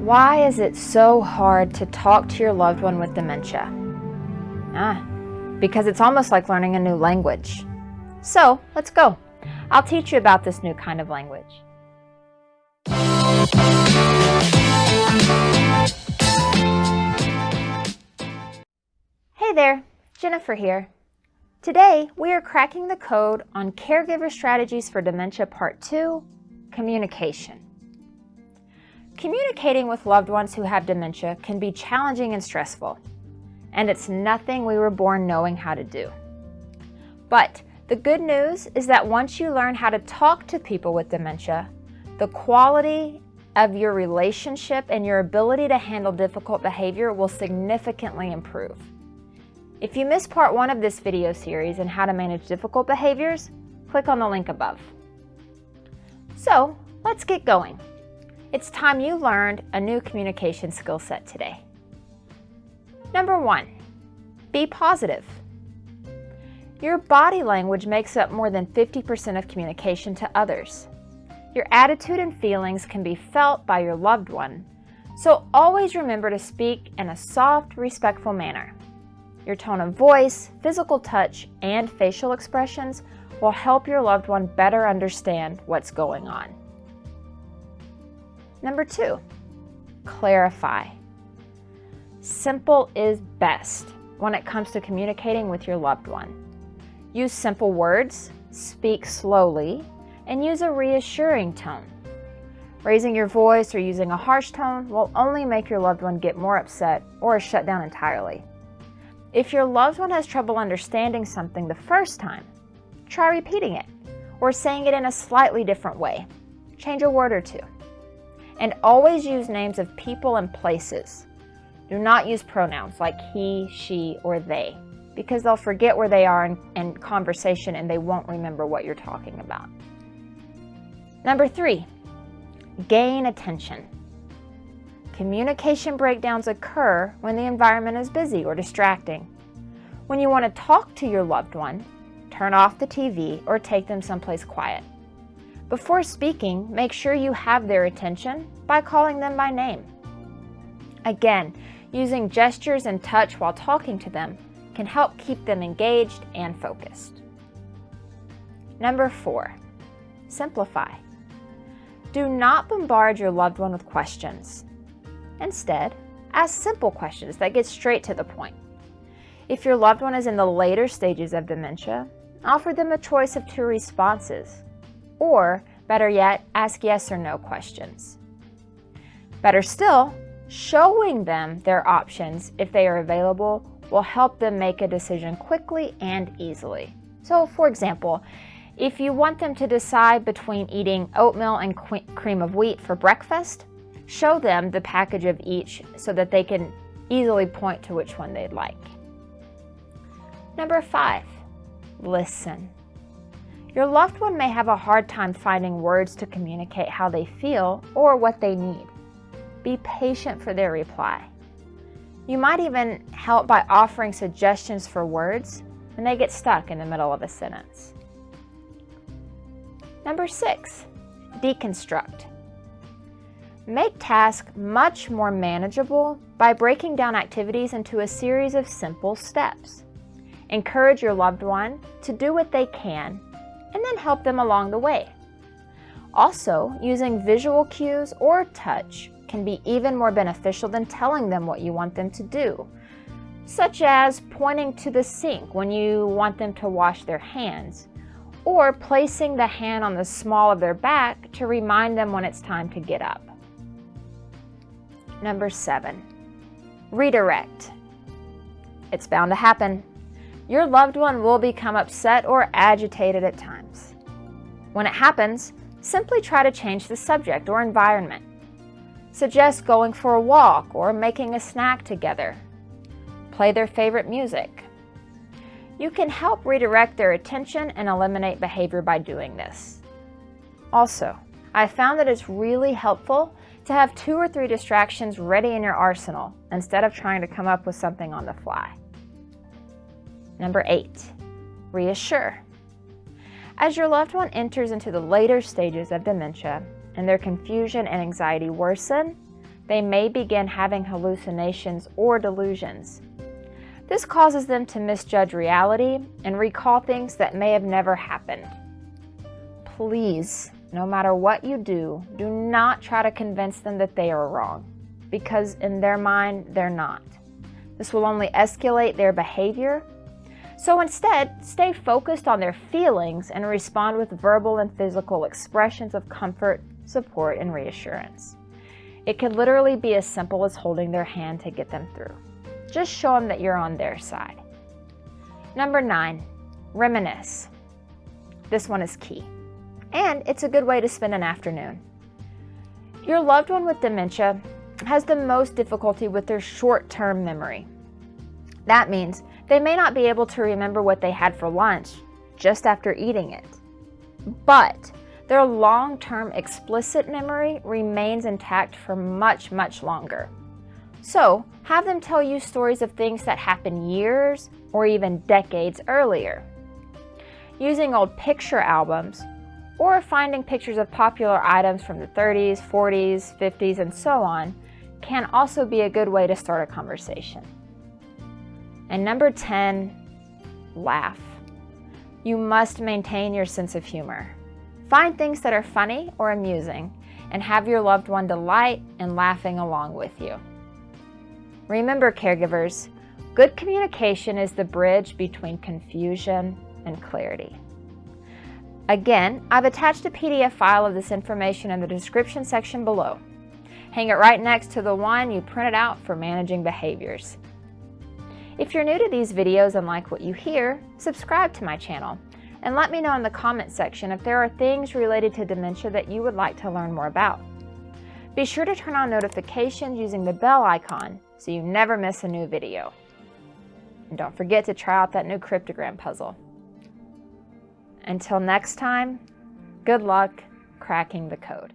Why is it so hard to talk to your loved one with dementia? Because it's almost like learning a new language. So, let's go. I'll teach you about this new kind of language. Hey there, Jennifer here. Today, we are cracking the code on Caregiver Strategies for Dementia Part 2, Communication. Communicating with loved ones who have dementia can be challenging and stressful, and it's nothing we were born knowing how to do. But the good news is that once you learn how to talk to people with dementia, the quality of your relationship and your ability to handle difficult behavior will significantly improve. If you missed part 1 of this video series on how to manage difficult behaviors, click on the link above. So, let's get going. It's time you learned a new communication skill set today. Number 1, be positive. Your body language makes up more than 50% of communication to others. Your attitude and feelings can be felt by your loved one, so always remember to speak in a soft, respectful manner. Your tone of voice, physical touch, and facial expressions will help your loved one better understand what's going on. Number 2, clarify. Simple is best when it comes to communicating with your loved one. Use simple words, speak slowly, and use a reassuring tone. Raising your voice or using a harsh tone will only make your loved one get more upset or shut down entirely. If your loved one has trouble understanding something the first time, try repeating it or saying it in a slightly different way. Change a word or two. And always use names of people and places. Do not use pronouns like he, she, or they, because they'll forget where they are in conversation and they won't remember what you're talking about. Number 3, gain attention. Communication breakdowns occur when the environment is busy or distracting. When you want to talk to your loved one, turn off the TV or take them someplace quiet. Before speaking, make sure you have their attention by calling them by name. Again, using gestures and touch while talking to them can help keep them engaged and focused. Number 4, simplify. Do not bombard your loved one with questions. Instead, ask simple questions that get straight to the point. If your loved one is in the later stages of dementia, offer them a choice of 2 responses. Or, better yet, ask yes or no questions. Better still, showing them their options if they are available will help them make a decision quickly and easily. So, for example, if you want them to decide between eating oatmeal and cream of wheat for breakfast, show them the package of each so that they can easily point to which one they'd like. Number 5, listen. Your loved one may have a hard time finding words to communicate how they feel or what they need. Be patient for their reply. You might even help by offering suggestions for words when they get stuck in the middle of a sentence. Number 6, deconstruct. Make tasks much more manageable by breaking down activities into a series of simple steps. Encourage your loved one to do what they can and then help them along the way. Also, using visual cues or touch can be even more beneficial than telling them what you want them to do, such as pointing to the sink when you want them to wash their hands, or placing the hand on the small of their back to remind them when it's time to get up. Number 7, redirect. It's bound to happen. Your loved one will become upset or agitated at times. When it happens, simply try to change the subject or environment. Suggest going for a walk or making a snack together. Play their favorite music. You can help redirect their attention and eliminate behavior by doing this. Also, I found that it's really helpful to have 2 or 3 distractions ready in your arsenal instead of trying to come up with something on the fly. Number 8, reassure. As your loved one enters into the later stages of dementia and their confusion and anxiety worsen, they may begin having hallucinations or delusions. This causes them to misjudge reality and recall things that may have never happened. Please, no matter what you do, do not try to convince them that they are wrong, because in their mind, they're not. This will only escalate their behavior. So instead, stay focused on their feelings and respond with verbal and physical expressions of comfort, support, and reassurance. It could literally be as simple as holding their hand to get them through. Just show them that you're on their side. Number 9, reminisce. This one is key, and it's a good way to spend an afternoon. Your loved one with dementia has the most difficulty with their short-term memory. That means they may not be able to remember what they had for lunch just after eating it, but their long-term explicit memory remains intact for much, much longer. So, have them tell you stories of things that happened years or even decades earlier. Using old picture albums or finding pictures of popular items from the 30s, 40s, 50s, and so on can also be a good way to start a conversation. And number 10, laugh. You must maintain your sense of humor. Find things that are funny or amusing and have your loved one delight in laughing along with you. Remember, caregivers, good communication is the bridge between confusion and clarity. Again, I've attached a PDF file of this information in the description section below. Hang it right next to the one you printed out for managing behaviors. If you're new to these videos and like what you hear, subscribe to my channel and let me know in the comment section if there are things related to dementia that you would like to learn more about. Be sure to turn on notifications using the bell icon so you never miss a new video. And don't forget to try out that new cryptogram puzzle. Until next time, good luck cracking the code.